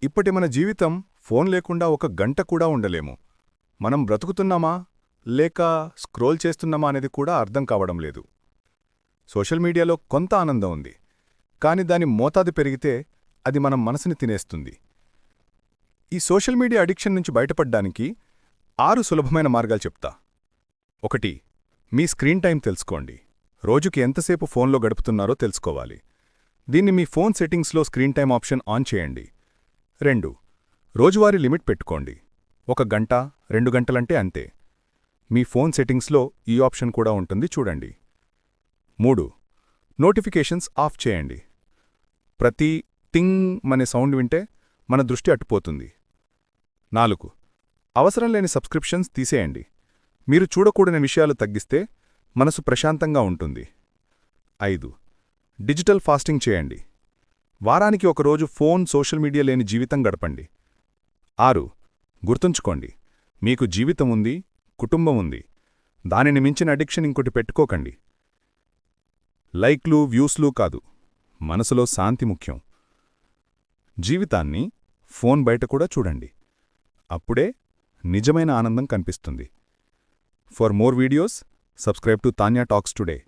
ఇప్పటి మన జీవితం ఫోన్ లేకుండా ఒక గంట కూడా ఉండలేము. మనం బ్రతుకుతున్నామా లేక స్క్రోల్ చేస్తున్నామా అనేది కూడా అర్థం కావడం లేదు. సోషల్ మీడియాలో కొంత ఆనందం ఉంది, కాని దాని మోతాదు పెరిగితే అది మన మనసుని తినేస్తుంది. ఈ సోషల్ మీడియా అడిక్షన్ నుంచి బయటపడ్డానికి 6 సులభమైన మార్గాలు చెప్తా. 1. మీ స్క్రీన్ టైం తెలుసుకోండి. రోజుకి ఎంతసేపు ఫోన్లో గడుపుతున్నారో తెలుసుకోవాలి. దీన్ని మీ ఫోన్ సెట్టింగ్స్లో స్క్రీన్ టైం ఆప్షన్ ఆన్ చేయండి. 2. రోజువారీ లిమిట్ పెట్టుకోండి. 1 గంట 2 గంటలంటే అంతే. మీ ఫోన్ సెట్టింగ్స్లో ఈ ఆప్షన్ కూడా ఉంటుంది, చూడండి. 3. నోటిఫికేషన్స్ ఆఫ్ చేయండి. ప్రతి టింగ్ అనే సౌండ్ వింటే మన దృష్టి అట్టుపోతుంది. 4. అవసరం లేని సబ్స్క్రిప్షన్స్ తీసేయండి. మీరు చూడకూడని విషయాలు తగ్గిస్తే మనసు ప్రశాంతంగా ఉంటుంది. 5. డిజిటల్ ఫాస్టింగ్ చేయండి. వారానికి ఒకరోజు ఫోన్ సోషల్ మీడియా లేని జీవితం గడపండి. 6. గుర్తుంచుకోండి, మీకు జీవితం ఉంది, కుటుంబం ఉంది. దానిని మించిన అడిక్షన్ ఇంకోటి పెట్టుకోకండి. లైక్లు వ్యూస్లు కాదు, మనసులో శాంతి ముఖ్యం. జీవితాన్ని ఫోన్ బయట కూడా చూడండి. అప్పుడే నిజమైన ఆనందం కనిపిస్తుంది. For more videos, subscribe to Tanya talks today.